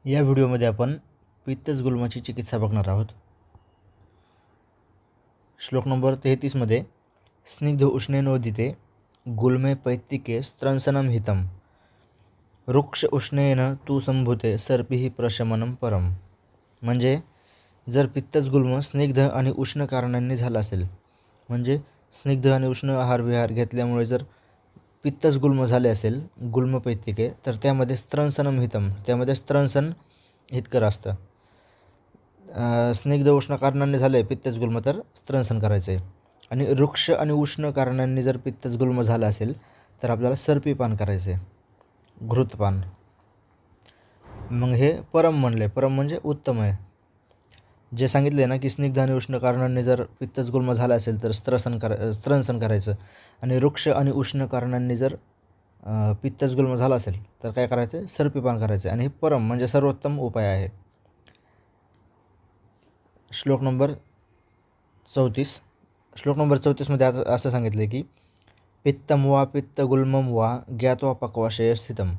या व्हिडिओमध्ये आपण पित्तजगुल्माची चिकित्सा बघणार आहोत। श्लोक नंबर 33 मध्ये स्निग्ध उष्णेनोदिते गुल्मे पैत्तिके स्त्रंसनं हितम रुक्ष उष्णेन तू संभूते सर्पिही प्रशमनं परम। म्हणजे जर पित्तजगुल्म स्निग्ध आणि उष्ण कारणांनी झाला असेल, म्हणजे स्निग्ध आणि उष्ण आहार विहार घेतल्यामुळे जर पित्तजगुल्म झाले असेल गुल्मपैत्तिके, तर त्यामध्ये स्त्रंसनं हितम, त्यामध्ये स्त्रंसन हितकर असतं। स्निग्ध उष्ण कारणांनी झाले पित्तजगुल्म तर स्त्रंसन करायचं आहे। आणि रुक्ष आणि उष्ण कारणांनी जर पित्तजगुल्म झाला असेल तर आपल्याला सर्पीपान करायचं आहे, घृतपान। मग हे परम म्हणले, परम म्हणजे उत्तम आहे। जे सांगितले ना की स्निग्ध आणि उष्ण कारणांनी जर पित्तजगुल्म झाला असेल तर स्त्रंसन करायचं, आणि रुक्ष आणि उष्ण कारणांनी जर पित्तजगुल्म झाला असेल तर काय करायचं, सर्पीपान करायचं। आणि हे परम म्हणजे सर्वोत्तम उपाय आहे। श्लोक नंबर 34 मध्ये असं सांगितलं की पित्तम वा पित्तगुल्मम वा ज्ञात्वा पक्वाशय स्थितम।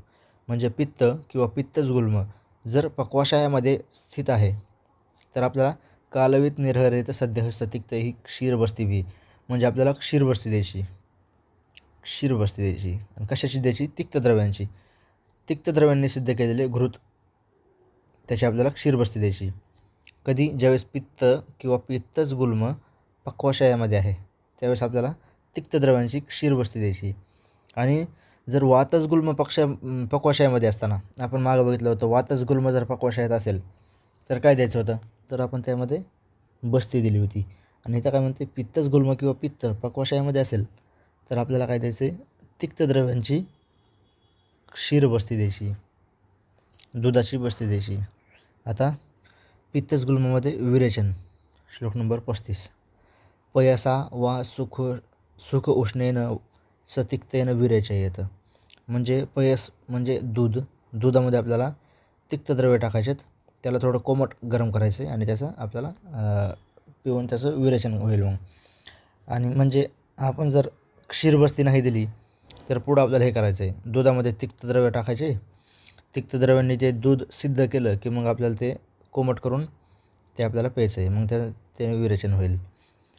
म्हणजे पित्त किंवा पित्तजगुल्म जर पक्वाशयामध्ये स्थित आहे तर आपल्याला कालवित निर्हरित सद्यः सतिक्त ही क्षीरबस्ती म्हणजे आपल्याला क्षीरबस्ती द्यायची, आणि कशाची द्यायची, तिक्तद्रव्यांची। तिक्तद्रव्यांनी सिद्ध केलेले घृत, त्याची आपल्याला क्षीरबस्ती द्यायची। कधी, ज्यावेळेस पित्त किंवा पित्तजगुल्म पक्वाशयामध्ये आहे त्यावेळेस आपल्याला तिक्तद्रव्यांची क्षीरबस्ती द्यायची। आणि जर वातजगुल्म पक्वाशयामध्ये असताना, आपण मागं बघितलं होतं, वातजगुल्म जर पक्वाशयात असेल तर काय द्यायचं होतं, तर आपण त्यामध्ये बस्ती दिली होती। आणि इथं काय म्हणते, पित्तजगुल्म किंवा पित्त पक्वाशयामध्ये असेल तर आपल्याला काय द्यायचं, तिक्तद्रव्यांची क्षीरबस्ती द्यायची, दुधाची बस्ती द्यायची। आता पित्तजगुल्मामध्ये विरेचन, श्लोक नंबर 35 पयसा वा सुख उष्णेन सतिक्तेन विरेचयेत। म्हणजे पयस म्हणजे दूध, दुधामध्ये आपल्याला तिक्तद्रव्य टाकायचे, त्याला थोडं कोमट गरम करायचं आहे आणि त्याचं आपल्याला पिऊन त्याचं विरेचन होईल मग। आणि म्हणजे आपण जर क्षीरबस्ती नाही दिली तर पुढं आपल्याला हे करायचं आहे, दुधामध्ये तिक्तद्रव्य टाकायचे, तिक्तद्रव्यांनी ते दूध सिद्ध केलं की मग आपल्याला ते कोमट करून ते आपल्याला प्यायचं आहे, मग त्याने विरेचन होईल।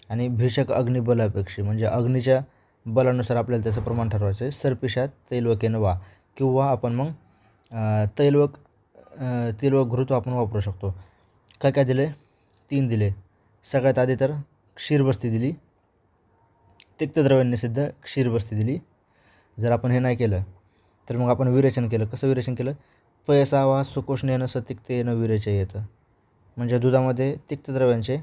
आणि भीषक अग्निबलापेक्षा म्हणजे अग्नीच्या बलानुसार आपल्याला त्याचं प्रमाण ठरवायचं आहे। सर्पिषात तैलवकेन वा, किंवा आपण मग तैलवक घृत आपण वापरू शकतो। काय काय दिले, 3 दिले। सगळ्यात आधी तर क्षीरबस्ती दिली, तिक्तद्रव्यांनी सिद्ध क्षीरबस्ती दिली। जर आपण हे नाही केलं तर मग आपण विरेचन केलं। कसं विरेचन केलं, पयसा वा सुकोष्णेन सतिक्तेन विरेचयेत। म्हणजे दुधामध्ये तिक्तद्रव्यांचे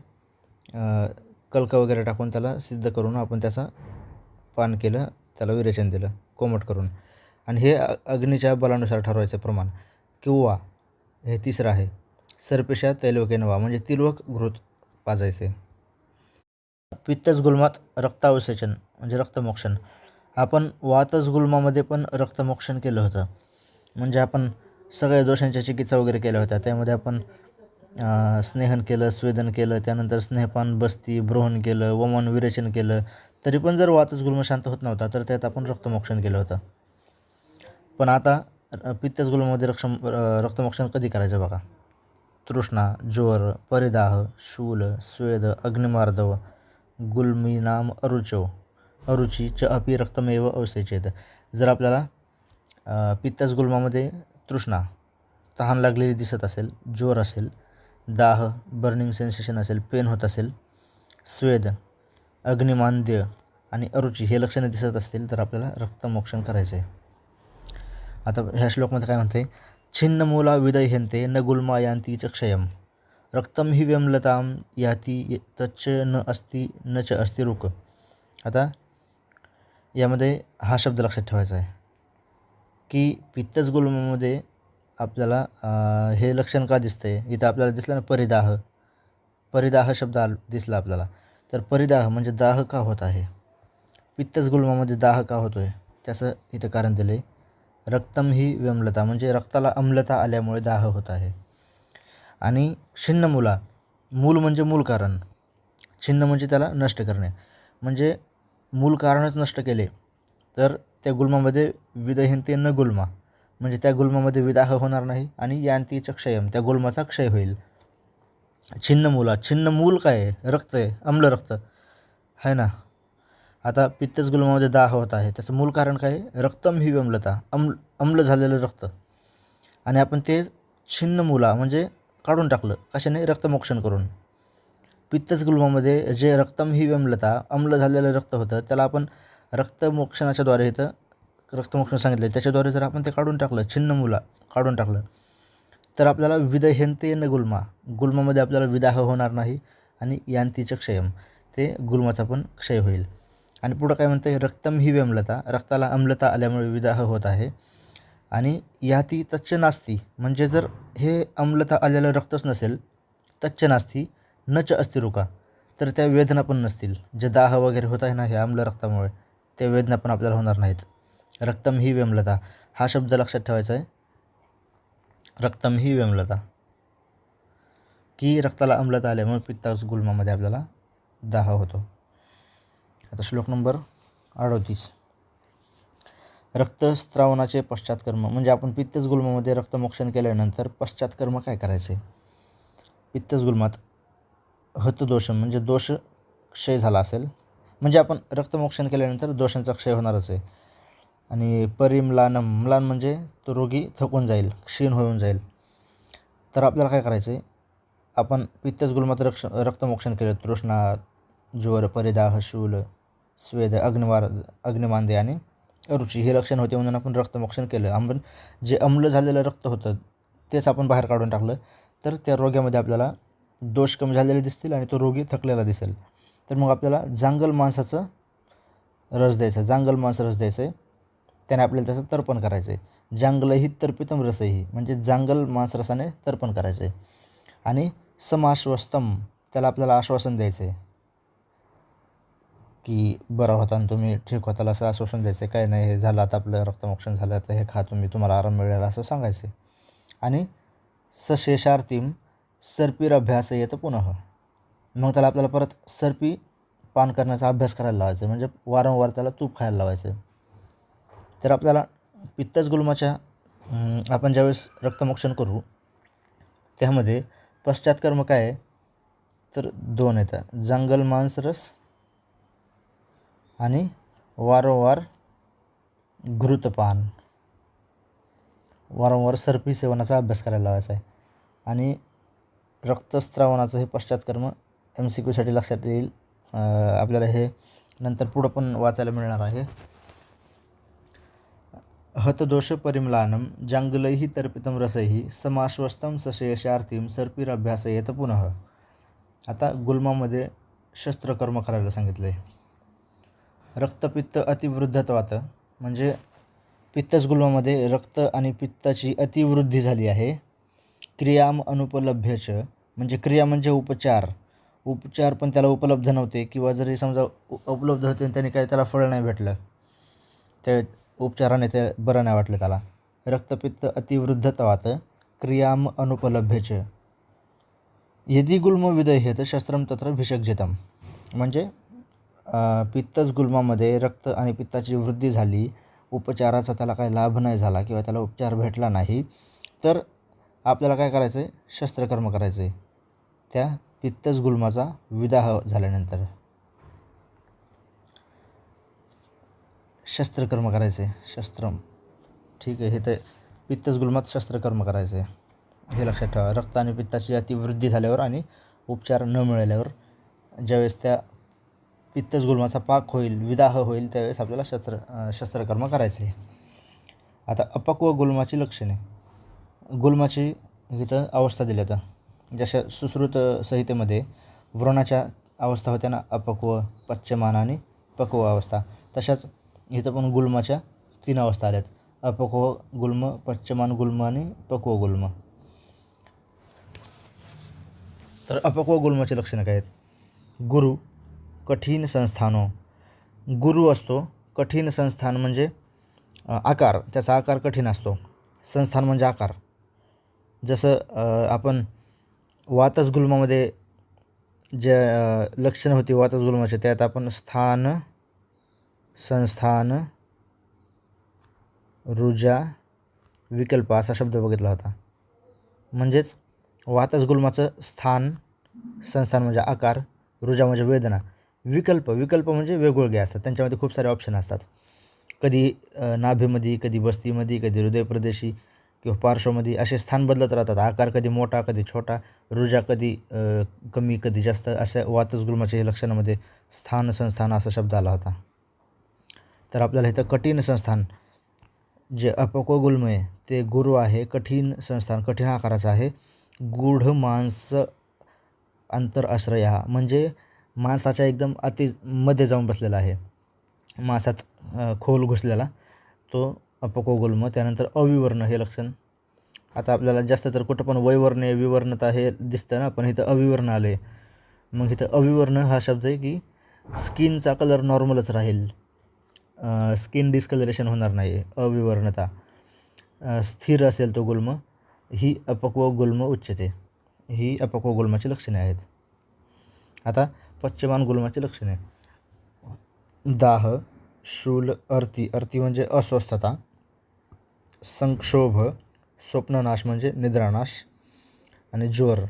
कल्क वगैरे टाकून त्याला सिद्ध करून आपण त्याचं पान केलं, त्याला विरेचन दिलं कोमट करून। आणि हे अग्नीच्या बलानुसार ठरवायचं प्रमाण। किंवा हे तिसरं आहे, सर्पिषा तैलवकेन वा, म्हणजे तिलवक घृत पाजायचे। पित्तजगुल्मात रक्तावसेचन म्हणजे रक्तमोक्षण। आपण वातजगुल्मामध्ये पण रक्तमोक्षण केलं होतं, म्हणजे आपण सगळ्या दोषांच्या चिकित्सा वगैरे केल्या होत्या। त्यामध्ये आपण स्नेहन केलं, स्वेदन केलं, त्यानंतर स्नेहपान, बस्ती, ब्रोहण केलं, वमन, विरेचन केलं, तरी पण जर वातजगुल्म शांत होत नव्हता तर त्यात आपण रक्तमोक्षण केलं होतं। पण आता पित्तजगुल्मामध्ये रक्तमोक्षण कधी करायचं बघा, तृष्णा, ज्वर, परिदाह, शूल, स्वेद, अग्निमार्दव, गुल्मीनाम अरुची च अपि रक्तमेव अवसेचेत। जर आपल्याला पित्तजगुल्मामध्ये तृष्णा, तहान लागलेली दिसत असेल, ज्वर असेल, दाह, बर्निंग सेन्सेशन असेल, पेन होत असेल, स्वेद, अग्निमांद्य आणि अरुची हे लक्षणे दिसत असतील तर आपल्याला रक्तमोक्षण करायचं आहे। आता ह्या श्लोकमध्ये काय म्हणते, छिन्नमूला विदह्यन्ते न गुल्मायान्ति च क्षयम रक्तम हि व्यम्लताम याती तच्च न च अस्ति रुक। आता यामध्ये हा शब्द लक्षात ठेवायचा आहे की पित्तजगुल्मामध्ये आपल्याला हे लक्षण का दिसतंय। इथं आपल्याला दिसलं ना परिदाह शब्द दिसला आपल्याला, तर परिदाह म्हणजे दाह का होत आहे, पित्तजगुल्मामध्ये दाह का होतो आहे, त्याचं इथं कारण दिलं आहे। रक्तम ही व्यम्लता म्हणजे रक्ताला अम्लता आल्यामुळे दाह होत आहे। आणि छिन्नमूला, मूल म्हणजे मूल कारण, छिन्न म्हणजे त्याला नष्ट करणे, म्हणजे मूल कारणच नष्ट केले तर त्या गुल्मामध्ये विदह्यन्ते न गुल्मा म्हणजे त्या गुल्मामध्ये विदाह होणार नाही, आणि यांतीचं क्षयम, त्या गुल्माचा क्षय होईल. छिन्नमूला, छिन्नमूल काय आहे? रक्त आहे, आम्ल रक्त आहे ना. आता पित्तज गुल्मामध्ये दाह होत आहे, त्याचं मूल कारण काय आहे? रक्तम ही अम्लता, आम्ल झालेलं रक्त. आणि आपण ते छिन्नमूला म्हणजे काढून टाकलं, कशाने? रक्तमोक्षण करून. पित्तज गुल्मामध्ये जे रक्तम ही अम्लता, आम्ल झालेलं रक्त होतं, त्याला आपण रक्तमोक्षणाच्याद्वारे इथं रक्तमोक्षण सांगितलं, त्याच्याद्वारे जर आपण ते काढून टाकलं, छिन्नमूला काढून टाकलं, तर आपल्याला विदह्यन्तेन गुल्मामध्ये आपल्याला विदाह होणार नाही, आणि यांतीचं क्षयम, ते गुल्माचा पण क्षय होईल. आणि पुढं काय म्हणते? रक्तम ही अम्लता, रक्ताला अम्लता आल्यामुळे विदाह होत आहे. आणि याती तच्च नास्ती, म्हणजे जर हे अम्लता आलेलं रक्तच नसेल, तच्च नास्ती नच अस्थिरुका, तर त्या वेदना पण नसतील. जे दाह वगैरे होत आहे ना हे आम्ल रक्तामुळे, त्या वेदना पण आपल्याला होणार नाहीत. रक्तम ही अम्लता हा शब्द लक्षात ठेवायचा आहे. रक्तम ही अम्लता, की रक्ताला अम्लता आल्यामुळे पित्ताज गुल्मामध्ये आपल्याला दाह होतो. आता श्लोक नंबर 38. रक्तस्त्रावनाचे पश्चात्कर्म, म्हणजे आपण पित्तज गुल्मामध्ये रक्तमोक्षण केल्यानंतर पश्चात्कर्म काय करायचे? पित्तज गुल्मात हतदोषम, म्हणजे दोष क्षय झाला असेल, म्हणजे आपण रक्तमोक्षण केल्यानंतर दोषांचा क्षय होणारच आहे. आणि परिम्लानम, म्लान म्हणजे तो रोगी थकून जाईल, क्षीण होऊन जाईल. तर आपल्याला काय करायचं आहे? आपण पित्तज गुल्मात रक्तमोक्षण केलं, तृष्णा, ज्वर, परिदाह, शूल, स्वेद, अग्निमांदे आणि रुची हे लक्षण होते म्हणून आपण रक्तमोक्षण केलं. आपण जे अम्ल झालेलं रक्त होतं तेच आपण बाहेर काढून टाकलं, तर त्या रोग्यामध्ये आपल्याला दोष कमी झालेले दिसतील आणि तो रोगी थकलेला दिसेल. तर मग आपल्याला जांगल मांसाचं रस द्यायचा, जांगल मांस रस द्यायचं आहे, त्याने आपल्याला त्याचं तर्पण करायचं आहे. जांगलही तर्पितम रसही, म्हणजे जांगल मांस रसाने तर्पण करायचं आहे. आणि समाश्वस्तम, त्याला आपल्याला आश्वासन द्यायचं आहे की बरं होता आणि तुम्ही ठीक होताल, असं आश्वासन द्यायचं. काय नाही, हे झालं आता आपलं रक्तमोक्षण झालं, तर हे खा तुम्ही, तुम्हाला आराम मिळेल, असं सांगायचं. आणि सशेषार्तीम सर्पीर अभ्यास येतं पुन्हा, मग त्याला आपल्याला परत सर्पी पान करण्याचा अभ्यास करायला लावायचा, म्हणजे वारंवार त्याला तूप खायला लावायचं. तर आपल्याला पित्तज गुल्माच्या आपण ज्यावेळेस रक्तमोक्षण करू त्यामध्ये पश्चात्कर्म काय आहे? तर 2 येतात, जांगल मांस रस आणि वारंवार घृतपान, वारंवार सर्पी सेवनाचा अभ्यास करायला लावायचा आहे. आणि रक्तस्त्रावनाचं हे पश्चात्कर्म MCQसाठी लक्षात येईल, आपल्याला हे नंतर पुढं पण वाचायला मिळणार आहे. हतदोष परिम्लानम जांगलैहि तर्पितम रसैहि समाश्वस्तम सशेषार्थीम सर्पीरभ्यासयेत पुनः. आता गुल्मामध्ये शस्त्रकर्म करायला सांगितलं आहे. रक्तपित्त अतिवृद्धत्वात, म्हणजे पित्तज गुल्मामध्ये रक्त आणि पित्ताची अतिवृद्धी झाली आहे. क्रियाम अनुपलभ्यच, म्हणजे क्रिया म्हणजे उपचार पण त्याला उपलब्ध नव्हते, किंवा जरी समजा उपलब्ध होते आणि त्याने काही त्याला फळ नाही भेटलं, त्या उपचाराने ते बरं नाही वाटलं त्याला. रक्तपित्त अतिवृद्धत्वात क्रियाम अनुपलभ्यच यदि गुल्म विदह्यत शस्त्रम तत्र भिषग्जितम, म्हणजे पित्तज गुल्मामध्ये रक्त आणि पित्ताची वृद्धी झाली, उपचाराचा त्याला काही लाभ नाही झाला किंवा त्याला उपचार भेटला नाही, तर आपल्याला काय करायचं आहे? शस्त्रकर्म करायचं आहे त्या पित्तज गुल्माचा विदाह झाल्यानंतर. शस्त्रकर्म करायचं आहे, शस्त्रम, ठीक आहे. हे तर पित्तज गुल्मात शस्त्रकर्म करायचं आहे, हे लक्षात ठेवा. रक्त आणि पित्ताची अतिवृद्धी झाल्यावर आणि उपचार न मिळाल्यावर ज्यावेळेस त्या पित्तज गुल्माचा पाक होईल, विदाह होईल, त्यावेळेस आपल्याला शस्त्रकर्म करायचं आहे. आता अपक्व गुल्माची लक्षणे, गुल्माची इथं अवस्था दिल्या तर जशा सुश्रुत संहितेमध्ये व्रणाच्या अवस्था होत्या ना, अपक्व, पच्यमान आणि पक्व अवस्था, तशाच इथं पण गुल्माच्या 3 अवस्था आल्यात, अपक्व गुल्म, पच्यमान गुल्म आणि पक्व गुल्म. तर अपक्व गुल्माची लक्षणं काय आहेत? गुरु कठीण संस्थानो, गुरु असतो, कठीण संस्थान म्हणजे आकार, त्याचा आकार कठीण असतो, संस्थान म्हणजे आकार. जसं आपण वातज गुल्मामध्ये ज्या लक्षणं होती वातज गुल्माची, त्यात आपण स्थान, संस्थान, रुजा, विकल्प असा शब्द बघितला होता. म्हणजेच वातज गुल्माचं स्थान, संस्थान म्हणजे आकार, रुजा म्हणजे वेदना, विकल्प म्हणजे वेगवेगळे असतात, त्यांच्यामध्ये खूप सारे ऑप्शन असतात. कधी नाभीमध्ये, कधी बस्तीमध्ये, कधी हृदयप्रदेशी किंवा पार्श्वमध्ये असे स्थान बदलत राहतात. आकार कधी मोठा, कधी छोटा, रुजा कधी कमी, कधी जास्त, अशा वातज गुल्माच्या लक्षणामध्ये स्थान, संस्थान असा शब्द आला होता. तर आपल्याला इथं कठीण संस्थान जे अपक्वगुल्म आहे ते गुरु आहे. कठीण संस्थान कठीण आकाराचं आहे. गूढ मांस अंतरआश्रय हा म्हणजे मांसाच्या एकदम मध्ये जाऊन बसलेला आहे, मांसात खोल घुसलेला तो अपक्वगुल्म. त्यानंतर अविवर्ण हे लक्षण. आता आपल्याला जास्त तर कुठं पण वैवर्ण्य विवर्णता हे दिसतं ना, पण इथं अविवर्ण आलं आहे. मग इथं अविवर्ण हा शब्द आहे की स्किनचा कलर नॉर्मलच राहील, स्किन डिस्कलरेशन होणार नाही, अविवर्णता. स्थिर असेल तो गुल्म, ही अपक्व गुल्म उच्यते. ही अपक्व गुल्माची लक्षणे आहेत. आता पश्चिमान गुल्माची लक्षणे. दाह, शूल, अर्ती म्हणजे अस्वस्थता, संक्षोभ, स्वप्ननाश म्हणजे निद्रानाश, आणि ज्वर.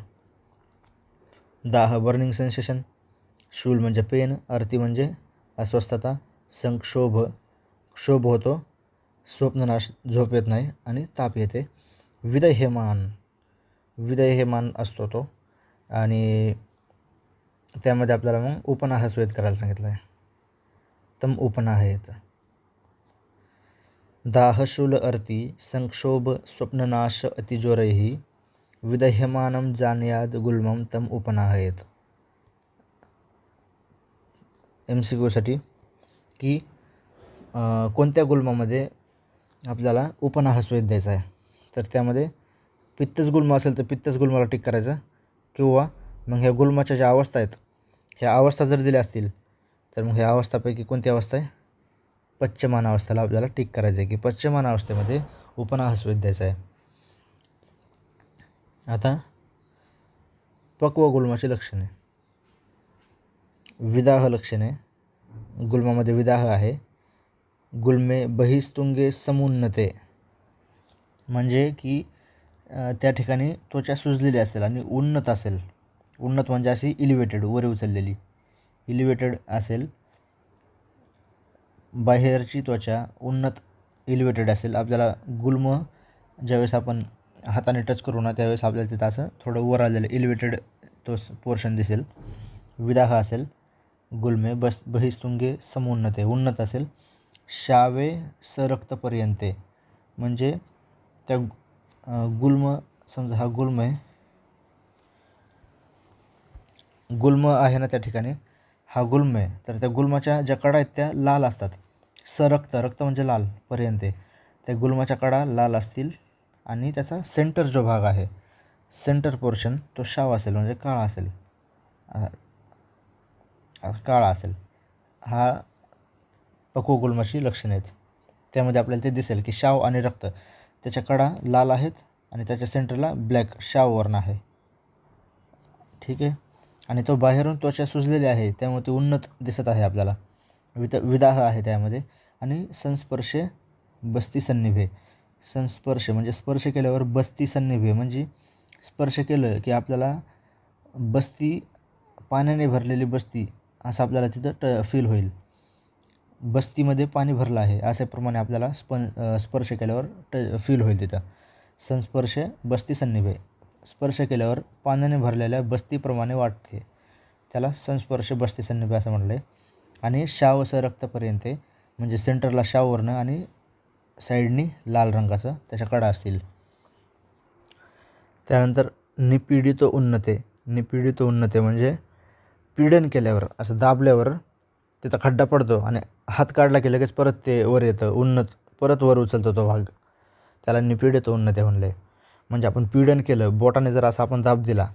दाह बर्निंग सेन्सेशन, शूल म्हणजे पेन, अर्ती म्हणजे अस्वस्थता, क्षोभ होतो, स्वप्ननाश झोप येत नाही आणि ताप येते. विदयहेमान असतो तो, आणि त्यामध्ये आपल्याला मग उपनाह स्वेद करायला सांगितलं आहे. तम उपनाह येतं. दाह, शूल, अर्ती, संक्षोभ, स्वप्ननाश, अतिज्वरैः विदह्यमानं जानीयाद गुल्मं तम उपनाहयेत. MCQसाठी की कोणत्या गुल्मामध्ये आपल्याला उपनाह स्वेद द्यायचा आहे. तर त्यामध्ये पित्तज गुल्म असेल तर पित्तज गुल्माला टिक करायचं, किंवा मग ह्या गुल्माच्या ज्या अवस्था आहेत ह्या अवस्था जर दिल्या असतील तर मग ह्या अवस्थापैकी कोणती अवस्था आहे, पच्यमान अवस्थेला आपल्याला टिक करायचं आहे की पच्यमान अवस्थेमध्ये उपनाह स्वेद द्यायचा आहे. आता पक्व गुल्माची लक्षणे. विदाह लक्षणे. गुल्मामध्ये विदाह आहे. गुल्मे बहिस्तुंगे समुन्नते म्हणजे की त्या ठिकाणी त्वचा सुजलेली असेल आणि उन्नत असेल. उन्नत म्हणजे अशी इलिव्हेटेड, वर उचललेली, इलिव्हेटेड असेल. बाहेरची त्वचा उन्नत इलिव्हेटेड असेल. आपल्याला गुल्म ज्यावेळेस आपण हाताने टच करू ना त्यावेळेस आपल्याला तिथं असं थोडं वर आलेलं इलिव्हेटेड तो पोर्शन दिसेल. विदाह असेल. गुल्मे बहिस्तुंगे समुन्नते उन्नत असेल. शावे सरक्तपर्यंते म्हणजे त्या गुल्म, समजा हा गुल्म आहे, गुल्म आहे ना त्या ठिकाणी, हा गुल्म आहे, तर त्या गुल्माच्या ज्या कडा आहेत त्या लाल असतात. रक्त म्हणजे लाल, पर्यंते त्या गुल्माच्या कडा लाल असतील, आणि त्याचा सेंटर जो भाग आहे, सेंटर पोर्शन तो शाव असेल म्हणजे काळा असेल, काळा असेल. हा पक्व गुल्माची लक्षणे आहेत. त्यामध्ये आपल्याला ते दिसेल की शाव आणि रक्त, त्याच्या कडा लाल आहेत आणि त्याच्या सेंटरला ब्लॅक शाववर्ण आहे. ठीक आहे. आणि तो बाहेरून त्वचा सुजलेली आहे त्यामुळे ती उन्नत दिसत आहे आपल्याला. विदाह आहे त्यामध्ये. आणि संस्पर्शे बस्ती सन्निभे. संस्पर्श म्हणजे स्पर्श केल्यावर बस्ती सन्निभे म्हणजे स्पर्श केलं की आपल्याला बस्ती, पाण्याने भरलेली बस्ती असं आपल्याला तिथं फील होईल. बस्तीमध्ये पाणी भरलं आहे अशाप्रमाणे आपल्याला स्पर्श केल्यावर फील होईल तिथं. संस्पर्श बस्ती सन्निभे, स्पर्श केल्यावर पाण्याने भरलेल्या बस्तीप्रमाणे वाटते, त्याला संस्पर्श बस्ती सन्निभे असं म्हटलं आहे. आणि शावस रक्तपर्यंत म्हणजे सेंटरला शाववर्ण आणि साईडनी लाल रंगाचं त्याच्या कडा असतील. त्यानंतर निपीडित उन्नते. निपीडित उन्नते म्हणजे पीडन केल्यावर, असं दाबल्यावर तिथं खड्डा पडतो आणि हात काढला की लगेच परत ते वर येतं, उन्नत परत वर उचलतो तो भाग, त्याला निपीडित उन्नते म्हणले. म्हणजे आपण पीडन केलं, बोटाने जर असं आपण दाब दिला,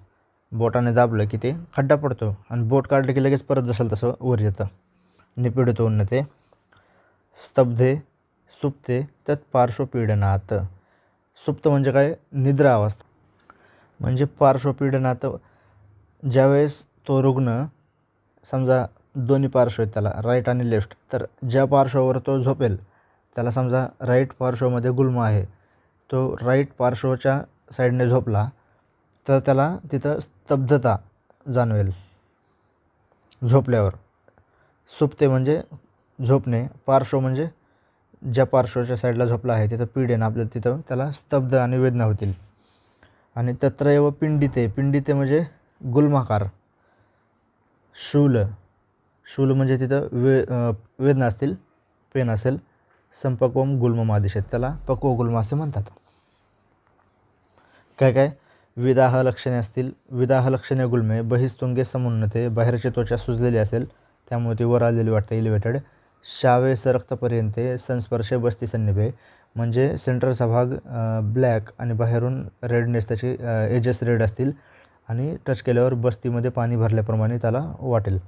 बोटाने दाबलं की ते खड्डा पडतो आणि बोट काढलं की लगेच परत जसं तसं वर येतं. निपीडित उन्नते. स्तब्धे सुप्ते तत्पार्श्वपीडनात. सुप्त म्हणजे काय, निद्रा अवस्था. म्हणजे पार्श्वपीडनात ज्यावेळेस तो रुग्ण, समजा दोन्ही पार्श्व आहेत त्याला, राईट आणि लेफ्ट, तर ज्या पार्श्वावर तो झोपेल त्याला समजा राईट पार्श्वामध्ये गुल्म आहे, तो राईट पार्श्वच्या साईडने झोपला तर त्याला तिथं स्तब्धता जाणवेल झोपल्यावर. सुप्ते म्हणजे झोपणे, पार्श्व म्हणजे ज्या पार्श्वच्या साईडला झोपला आहे तिथं पीड येणं, आपल्याला तिथं त्याला स्तब्ध आणि वेदना होतील. आणि तत्रैव पिंडिते, पिंडिते म्हणजे गुल्माकार. शूल म्हणजे तिथं वेदना असतील, पेन असेल. संपक्वम गुल्म आदेशात त्याला पक्व गुल्म असे म्हणतात. काय विदाह लक्षणे असतील. विदाह लक्षणे गुल्मे बहिस्तुंगे समुन्नते, बाहेरची त्वचा सुजलेली असेल त्यामुळे ती वर आलेली वाटते, इलिव्हेटेड. शावे सरक्तपर्यंते संस्पर्शे बस्ती सन्निभे म्हणजे सेंटरचा भाग ब्लॅक आणि बाहेरून रेडनेस, त्याची एजेस रेड असतील आणि टच केल्यावर बस्तीमध्ये पाणी भरल्याप्रमाणे त्याला वाटेल.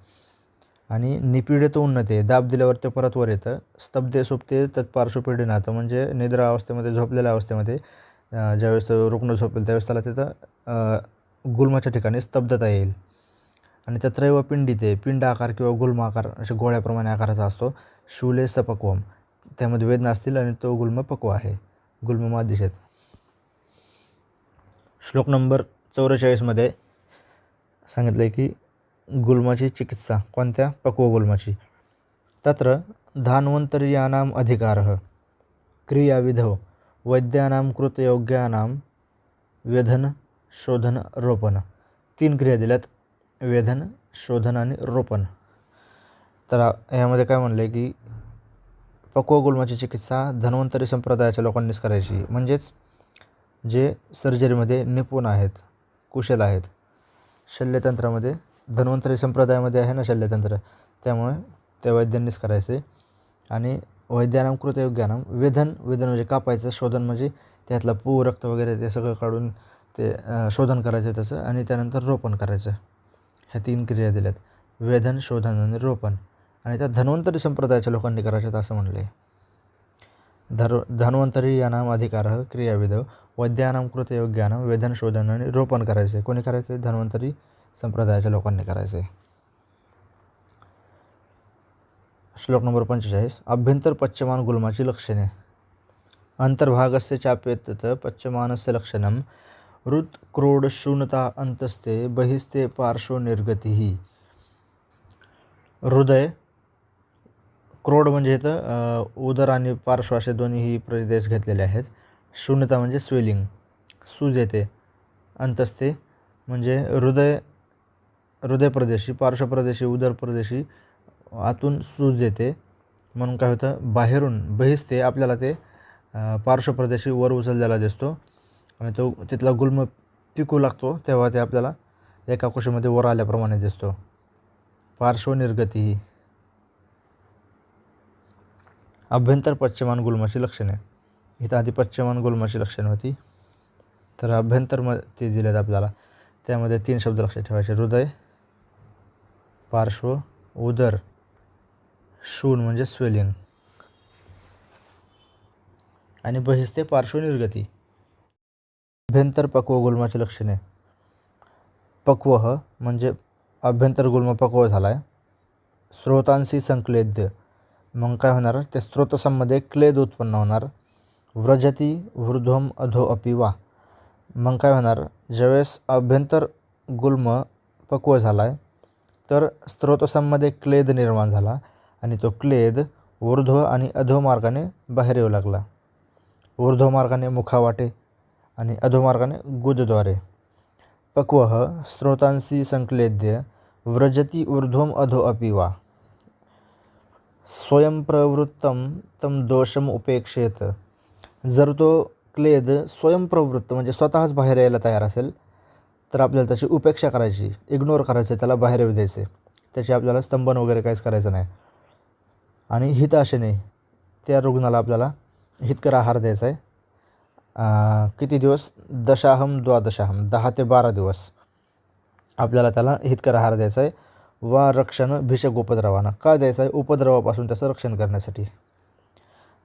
आणि निपीडित उन्नते, दाब दिल्यावर ते परत वर येतं. स्तब्धे सुप्ते तत्पार्श्वपीडनात म्हणजे निद्रा अवस्थेमध्ये, झोपलेल्या अवस्थेमध्ये ज्यावेळेस रुग्ण झोपेल त्यावेळेस त्याला तिथं गुल्माच्या ठिकाणी स्तब्धता येईल. आणि तत्रैव पिंडिते, पिंड आकार किंवा गुल्म आकार असे गोळ्याप्रमाणे आकाराचा असतो. शूले सपक्वम, त्यामध्ये वेदना असतील आणि तो गुल्म पक्व आहे, गुल्म दिशेत. श्लोक नंबर 44मध्ये सांगितलं आहे की गुल्माची चिकित्सा, कोणत्या? पक्व गुल्माची. तत्र धान्वंतरीयानां अधिकारः क्रियाविधौ वैद्यानां कृतयोग्यानां वेधन शोधन रोपण. 3 क्रिया दिल्यात, वेधन, शोधन आणि रोपण. तर यामध्ये काय म्हणलं आहे की पक्व गुल्माची चिकित्सा धन्वंतरी संप्रदायाच्या लोकांनीच करायची, म्हणजेच जे सर्जरीमध्ये निपुण आहेत, कुशल आहेत. शल्यतंत्रामध्ये धन्वंतरी संप्रदायामध्ये आहे ना शल्यतंत्र, त्यामुळे त्या वैद्यांनीच करायचे. आणि वैद्यानां कृतयोग्यानां वेधन म्हणजे कापायचं, शोधन म्हणजे त्यातला पू, रक्त वगैरे ते सगळं काढून ते शोधन करायचं त्याचं, आणि त्यानंतर रोपण करायचं. ह्या 3 क्रिया दिल्यात, वेधन, शोधन आणि रोपण. आणि त्या धन्वंतरी संप्रदायाच्या लोकांनी करायचं असं म्हणले. धन्वंतरी यानाम अधिकारः क्रियाविधौ वैद्यानां कृतयोग्यानां वेधन, शोधन आणि रोपण करायचे. कोणी करायचे? धन्वंतरी संप्रदायाच्या लोकांनी करायचे. श्लोक नंबर 45. अभ्यंतर पच्यमान गुल्माची लक्षणे. अंतर्भागस्य चाप्येतत् पच्यमानस्य लक्षणं हृत् क्रोड शून्यता अंतस्ते बहिस्ते पार्श्व निर्गती. हृदय, क्रोड म्हणजे इथं उदर आणि पार्श्व असे दोन्हीही प्रदेश घेतलेले आहेत. शून्यता म्हणजे स्वेलिंग, सूज येते. अंतस्ते म्हणजे हृदय प्रदेशी, पार्श्व प्रदेशी, उदर प्रदेशी आतून सूज येते, म्हणून काय होतं बाहेरून बहिस्ते आपल्याला ते पार्श्व प्रदेशी वर उचललेला दिसतो आणि तो तिथला गुल्म पिकू लागतो तेव्हा ते आपल्याला एका कुशीमध्ये वर आल्याप्रमाणे दिसतो. पार्श्व निर्गती. अभ्यंतर पच्यमान गुल्माची लक्षणे. इथं आधी पच्यमान गुल्माची लक्षणे होती, तर अभ्यंतर ते दिलेत आपल्याला. त्यामध्ये 3 शब्द लक्षात ठेवायचे, हृदय, पार्श्व, उदर, शून म्हणजे स्वेलिंग, आणि बहिस्ते पार्श्व निर्गती. अभ्यंतर पक्व गुल्माची लक्षणे. पक्व म्हणजे अभ्यंतर गुल्म पक्व झाला आहे. स्रोतांशी संक्लेद्य, मग काय होणार? त्या स्रोतसांमध्ये क्लेद उत्पन्न होणार. व्रजती ऊर्ध्वम अधो अपि वा, मग काय होणार? ज्यावेळेस अभ्यंतर गुल्म पक्व झाला आहे तर स्रोतसांमध्ये क्लेद निर्माण झाला आणि तो क्लेद ऊर्ध्व आणि अधो मार्गाने बाहेर येऊ लागला. ऊर्ध्व मार्गाने मुखावाटे आणि अधो मार्गाने गुदद्वारे. पक्व स्रोतांशी संक्लेद्य व्रजती ऊर्ध्वम अधो अपि वा स्वयंप्रवृत्तम तम दोषम उपेक्षेत. जर तो क्लेद स्वयंप्रवृत्त म्हणजे स्वतःच बाहेर यायला तयार असेल तर आपल्याला त्याची उपेक्षा करायची, इग्नोर करायचं, त्याला बाहेर येऊ द्यायचे. त्याचे आपल्याला स्तंभन वगैरे काहीच करायचं नाही. आणि हिताशेने त्या रुग्णाला आपल्याला हितकर आहार द्यायचा आहे. किती दिवस? दशाहम द्वादशाहम, 10 ते 12 दिवस आपल्याला त्याला हितकर आहार द्यायचा आहे. वा रक्षण भीषक उपद्रवानं, का द्यायचं आहे? उपद्रवापासून त्याचं रक्षण करण्यासाठी.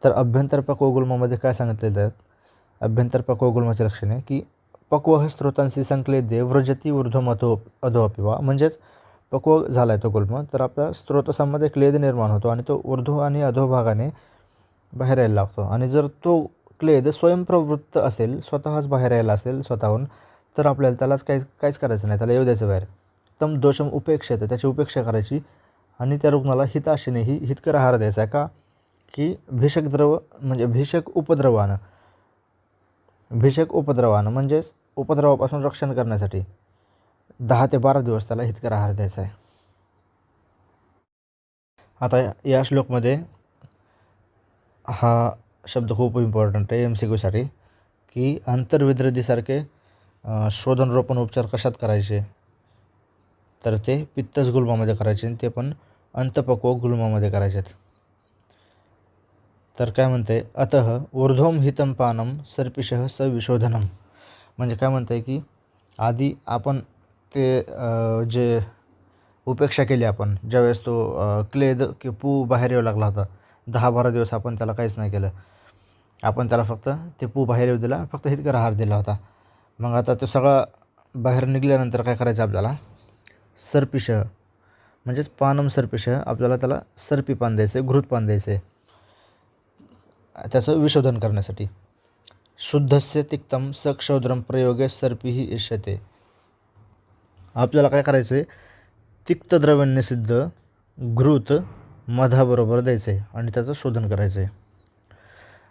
तर अभ्यंतर पक्व गुल्मामध्ये काय सांगितलेलं आहे? अभ्यंतर पक्व गुल्माची लक्षणे की पक्व स्रोतांशी संक्लेद्य व्रजती ऊर्ध्वम अधो अपि वा, म्हणजेच पक्व झाला आहे तो गुल्म तर आपल्या स्रोतसांमध्ये क्लेद निर्माण होतो आणि तो ऊर्ध्व आणि अधोभागाने बाहेर यायला लागतो. आणि जर तो क्लेद स्वयंप्रवृत्त असेल, स्वतःच बाहेर यायला असेल स्वतःहून, तर आपल्याला त्यालाच काहीच करायचं नाही, त्याला येऊ द्यायचं बाहेर. तम दोषम उपेक्षेत, त्याची उपेक्षा करायची आणि त्या रुग्णाला हिताशेनेही हितकर आहार द्यायचा आहे. का की भीषक उपद्रवानं म्हणजेच उपद्रवापासून रक्षण करण्यासाठी 10 ते 12 दिवस त्याला हितकर आहार द्यायचा आहे. आता या श्लोकमध्ये हा शब्द खूप इम्पॉर्टंट आहे MCQसाठी, की आंतरविद्रदीसारखे शोधन रोपण उपचार कशात करायचे, तर ते पित्तज गुल्मामध्ये करायचे आणि ते पण अंतपक्व गुल्मामध्ये करायचेत. तर काय म्हणते, अतः ऊर्ध्वम हितम पानम सर्पिशः सविशोधनम. म्हणजे काय म्हणतं आहे की आधी आपण ते जे उपेक्षा केली आपण, ज्यावेळेस तो क्लेद की पू बाहेर येऊ लागला होता, 10-12 दिवस आपण त्याला काहीच नाही केलं, आपण त्याला फक्त ते पू बाहेर येऊ दिला, फक्त हितकर आहार दिला होता. मग आता तो सगळा बाहेर निघाल्यानंतर काय करायचं आपल्याला, सर्पिशः म्हणजेच पानम सर्पिशः, आपल्याला त्याला सर्पी पान द्यायचं आहे, घृत पान द्यायचं आहे त्याचं विशोधन करण्यासाठी. शुद्धस्य तिक्तम सक्षौद्रम प्रयोगे सर्पीही इष्यते. आपल्याला काय करायचं आहे, तिक्त द्रव्यनिषिद्ध घृत मधाबरोबर द्यायचं आहे आणि त्याचं शोधन करायचं आहे.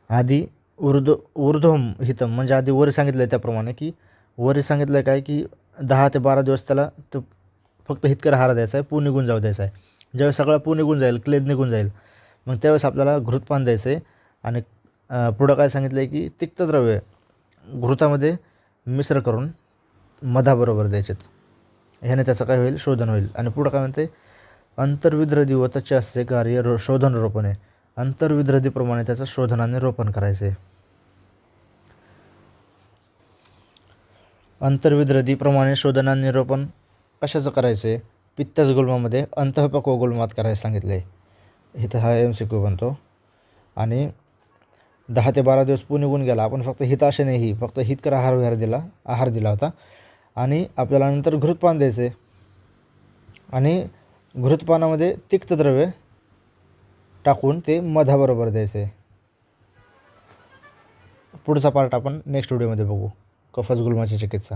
आधी ऊर्ध्वम हितम म्हणजे आधी वर सांगितलं आहे त्याप्रमाणे, की वर सांगितलं आहे काय की 10 ते 12 दिवस त्याला तो फक्त हितकर आहार द्यायचा आहे, पू निघून जाऊ द्यायचा आहे. ज्यावेळेस सगळा पू निघून जाईल, क्लेद निघून जाईल, मग त्यावेळेस आपल्याला घृतपान द्यायचं आहे. आणि पुढं काय सांगितलं आहे की तिक्तद्रव्य घृतामध्ये मिश्र करून मधाबरोबर द्यायचेत, ह्याने त्याचं काय होईल, शोधन होईल. आणि पुढं काय म्हणते, अंतर्विद्रदी व तच्चे कार्य शोधन रोपण आहे. अंतर्विद्रदीप्रमाणे त्याचं शोधनाने रोपण करायचं आहे. अंतर्विद्रदीप्रमाणे शोधनाने रोपण कशाचं करायचं आहे, पित्तज गुल्मामध्ये अंतःपक्व गुल्मात करायचं सांगितलं आहे. इथं हा MCQ बनतो. आणि 10 ते 12 दिवस पू निघून गेला, आपण फक्त हिताशेनेही फक्त हितकर आहार दिला होता. आणि आपल्याला नंतर घृतपान द्यायचं आहे आणि घृतपानामध्ये तिक्तद्रव्य टाकून ते मधाबरोबर द्यायचं आहे. पुढचा पार्ट आपण नेक्स्ट व्हिडिओमध्ये बघू, कफज गुल्माची चिकित्सा.